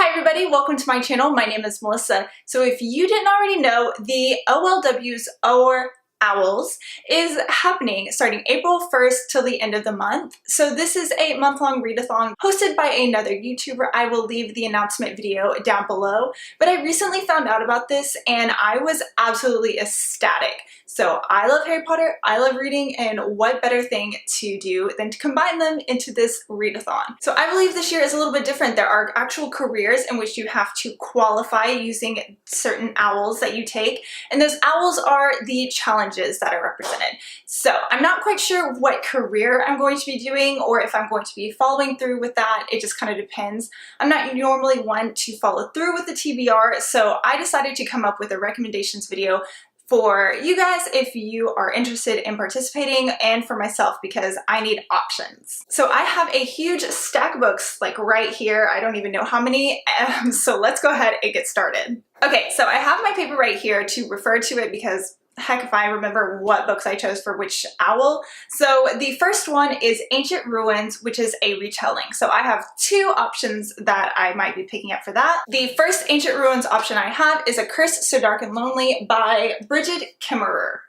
Hi everybody, welcome to my channel. My name is Melissa. So if you didn't already know, the OLWs or Owls is happening starting April 1st till the end of the month. So this is a month-long readathon hosted by another YouTuber. I will leave the announcement video down below, but I recently found out about this and I was absolutely ecstatic. So I love Harry Potter, I love reading, and what better thing to do than to combine them into this readathon. So I believe this year is a little bit different. There are actual careers in which you have to qualify using certain owls that you take, and those owls are the challenges that are represented. So I'm not quite sure what career I'm going to be doing or if I'm going to be following through with that. It just kind of depends. I'm not normally one to follow through with the TBR, so I decided to come up with a recommendations video for you guys if you are interested in participating, and for myself because I need options. So I have a huge stack of books like right here. I don't even know how many, so let's go ahead and get started. Okay, so I have my paper right here to refer to it because heck if I remember what books I chose for which owl. So the first one is Ancient Ruins, which is a retelling. So I have two options that I might be picking up for that. The first Ancient Ruins option I have is A Curse So Dark and Lonely by Bridget Kimmerer.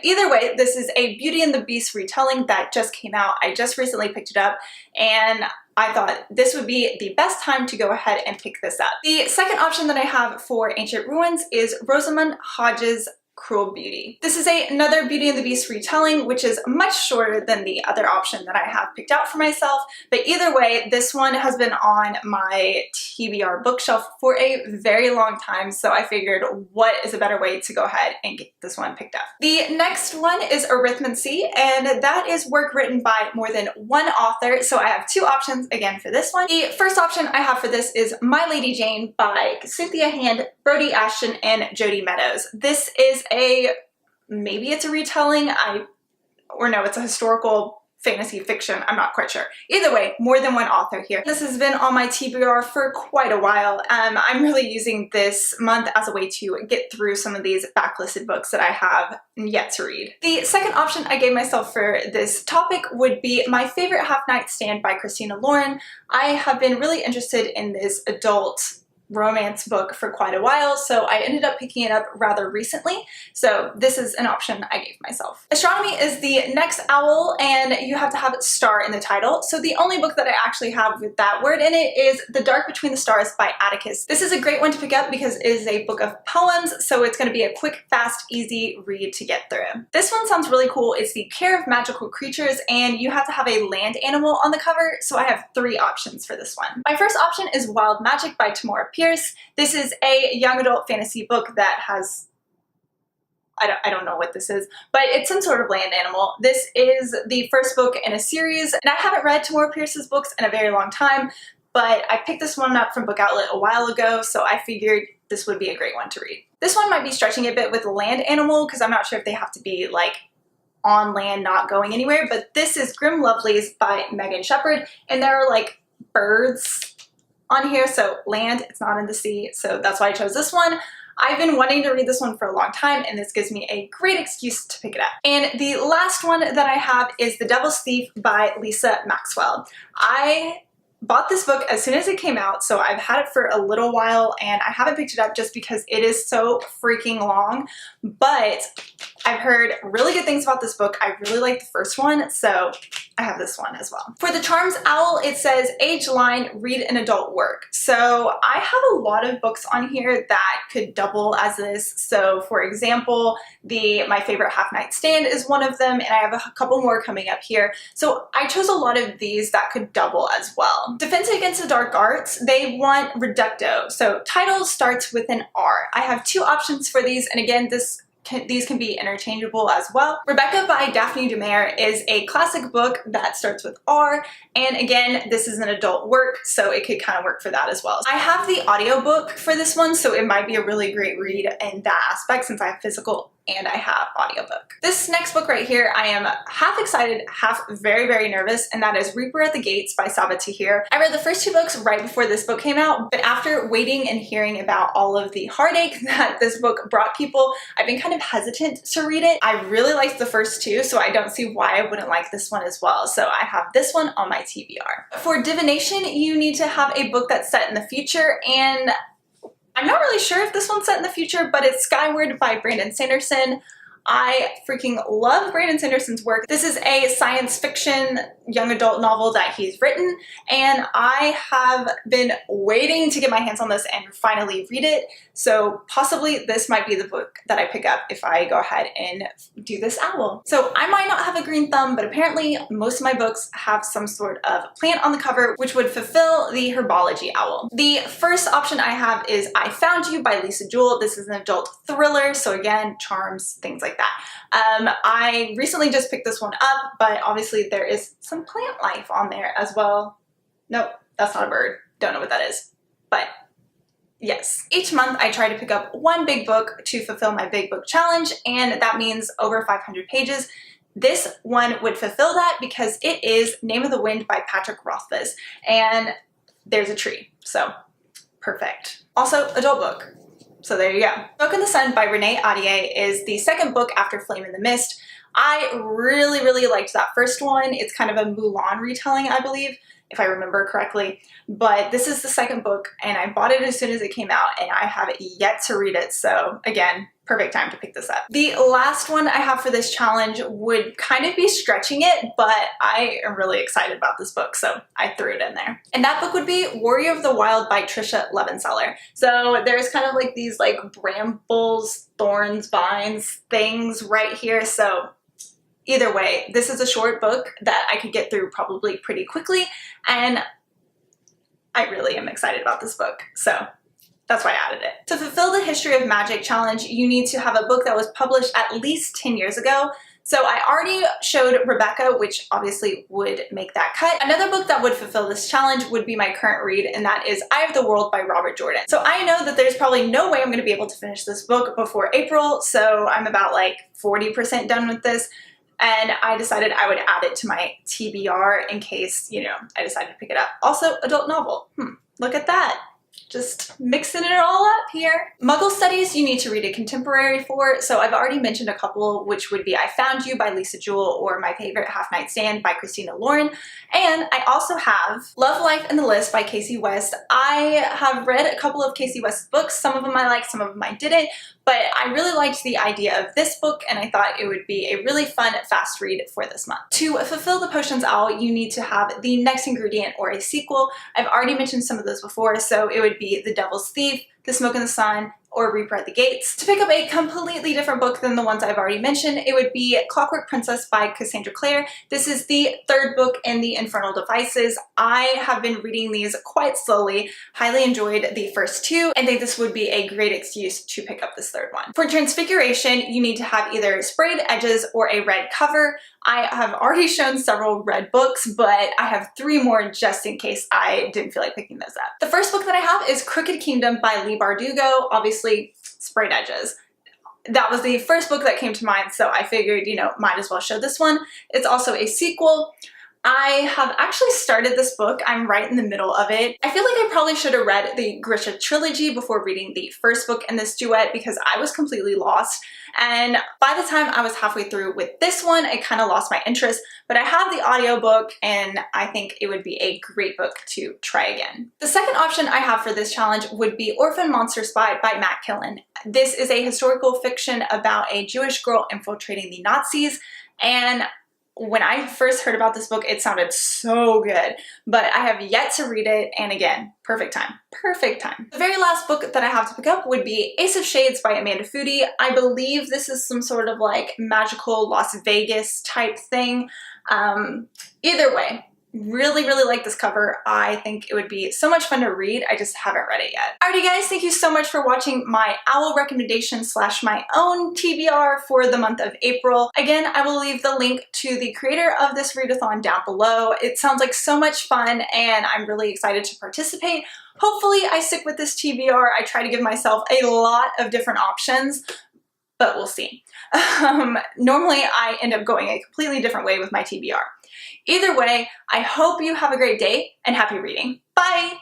Either way, this is a Beauty and the Beast retelling that just came out. I just recently picked it up and I thought this would be the best time to go ahead and pick this up. The second option that I have for Ancient Ruins is Rosamund Hodges' Cruel Beauty. This is another Beauty and the Beast retelling, which is much shorter than the other option that I have picked out for myself, but either way, this one has been on my TBR bookshelf for a very long time, so I figured what is a better way to go ahead and get this one picked up. The next one is Arithmancy, and that is work written by more than one author, so I have two options again for this one. The first option I have for this is My Lady Jane by Cynthia Hand, Brody Ashton, and Jodie Meadows. This is maybe it's a retelling, or no, it's a historical fantasy fiction, I'm not quite sure. Either way, more than one author here. This has been on my TBR for quite a while. I'm really using this month as a way to get through some of these backlisted books that I have yet to read. The second option I gave myself for this topic would be My Favorite Half-Night Stand by Christina Lauren. I have been really interested in this adult romance book for quite a while, so I ended up picking it up rather recently, so this is an option I gave myself. Astronomy is the next owl, and you have to have star in the title, so the only book that I actually have with that word in it is The Dark Between the Stars by Atticus. This is a great one to pick up because it is a book of poems, so it's going to be a quick, fast, easy read to get through. This one sounds really cool. It's The Care of Magical Creatures, and you have to have a land animal on the cover, so I have three options for this one. My first option is Wild Magic by Tamora Pierce. This is a young adult fantasy book that has, I don't know what this is, but it's some sort of land animal. This is the first book in a series, and I haven't read Tamora Pierce's books in a very long time, but I picked this one up from Book Outlet a while ago, so I figured this would be a great one to read. This one might be stretching a bit with the land animal because I'm not sure if they have to be like on land, not going anywhere, but this is Grim Lovelies by Megan Shepherd, and there are like birds on here, so land, it's not in the sea, so that's why I chose this one. I've been wanting to read this one for a long time, and this gives me a great excuse to pick it up. And the last one that I have is The Devil's Thief by Lisa Maxwell. I bought this book as soon as it came out, so I've had it for a little while, and I haven't picked it up just because it is so freaking long, but I've heard really good things about this book. I really like the first one, so I have this one as well. For the Charms Owl, it says age line, read an adult work. So I have a lot of books on here that could double as this. So for example, My Favorite Half-Night Stand is one of them, and I have a couple more coming up here. So I chose a lot of these that could double as well. Defense Against the Dark Arts, they want Reducto. So title starts with an R. I have two options for these, and again, these can be interchangeable as well. Rebecca by Daphne du Maurier is a classic book that starts with R, and again, this is an adult work, so it could kind of work for that as well. I have the audiobook for this one, so it might be a really great read in that aspect since I have physical and I have audiobook. This next book right here, I am half excited, half very, very nervous, and that is Reaper at the Gates by Sabaa Tahir. I read the first 2 books right before this book came out, but after waiting and hearing about all of the heartache that this book brought people, I've been kind of hesitant to read it. I really liked the first 2, so I don't see why I wouldn't like this one as well. So I have this one on my TBR. For divination, you need to have a book that's set in the future, and I'm not really sure if this one's set in the future, but it's Skyward by Brandon Sanderson. I freaking love Brandon Sanderson's work. This is a science fiction young adult novel that he's written, and I have been waiting to get my hands on this and finally read it. So possibly this might be the book that I pick up if I go ahead and do this owl. So I might not have a green thumb, but apparently most of my books have some sort of plant on the cover, which would fulfill the herbology owl. The first option I have is I Found You by Lisa Jewell. This is an adult thriller, so again, charms, things like that. I recently just picked this one up, but obviously there is some plant life on there as well. Nope, that's not a bird. Don't know what that is, but yes. Each month I try to pick up one big book to fulfill my big book challenge, and that means over 500 pages. This one would fulfill that because it is Name of the Wind by Patrick Rothfuss, and there's a tree, so perfect. Also, adult book. So there you go. Book in the Sun by Renee Ahdieh is the second book after Flame in the Mist. I really, really liked that first one. It's kind of a Mulan retelling, I believe, if I remember correctly. But this is the second book, and I bought it as soon as it came out, and I have yet to read it. So again, perfect time to pick this up. The last one I have for this challenge would kind of be stretching it, but I am really excited about this book, so I threw it in there. And that book would be Warrior of the Wild by Trisha Levenseller. So there's kind of like these like brambles, thorns, vines things right here. So either way, this is a short book that I could get through probably pretty quickly, and I really am excited about this book. So that's why I added it. To fulfill the History of Magic challenge, you need to have a book that was published at least 10 years ago. So I already showed Rebecca, which obviously would make that cut. Another book that would fulfill this challenge would be my current read, and that is Eye of the World by Robert Jordan. So I know that there's probably no way I'm gonna be able to finish this book before April, so I'm about like 40% done with this. And I decided I would add it to my TBR in case, you know, I decided to pick it up. Also, adult novel. Look at that. Just mixing it all up here. Muggle Studies, you need to read a contemporary for. So I've already mentioned a couple, which would be I Found You by Lisa Jewell or my favorite Half Night Stand by Christina Lauren. And I also have Love, Life, and the List by Casey West. I have read a couple of Casey West's books. Some of them I liked, some of them I didn't. But I really liked the idea of this book, and I thought it would be a really fun, fast read for this month. To fulfill the Potions Owl, you need to have the next ingredient or a sequel. I've already mentioned some of those before, so it would be The Devil's Thief, The Smoke in the Sun, or Reaper at the Gates. To pick up a completely different book than the ones I've already mentioned, it would be Clockwork Princess by Cassandra Clare. This is the third book in the Infernal Devices. I have been reading these quite slowly, highly enjoyed the first 2, and think this would be a great excuse to pick up this third one. For Transfiguration, you need to have either sprayed edges or a red cover. I have already shown several red books, but I have 3 more just in case I didn't feel like picking those up. The first book that I have is Crooked Kingdom by Leigh Bardugo, obviously sprayed edges. That was the first book that came to mind, so I figured, you know, might as well show this one. It's also a sequel. I have actually started this book. I'm right in the middle of it. I feel like I probably should have read the Grisha trilogy before reading the first book in this duet because I was completely lost. And by the time I was halfway through with this one, I kind of lost my interest, but I have the audiobook and I think it would be a great book to try again. The second option I have for this challenge would be Orphan Monster Spy by Matt Killen. This is a historical fiction about a Jewish girl infiltrating the Nazis, and when I first heard about this book, it sounded so good, but I have yet to read it, and again, perfect time. Perfect time. The very last book that I have to pick up would be Ace of Shades by Amanda Foody. I believe this is some sort of like magical Las Vegas type thing. Either way, really, really like this cover. I think it would be so much fun to read. I just haven't read it yet. Alrighty guys, thank you so much for watching my OWL recommendation / my own TBR for the month of April. Again, I will leave the link to the creator of this readathon down below. It sounds like so much fun and I'm really excited to participate. Hopefully I stick with this TBR. I try to give myself a lot of different options, but we'll see. Normally I end up going a completely different way with my TBR. Either way, I hope you have a great day and happy reading. Bye!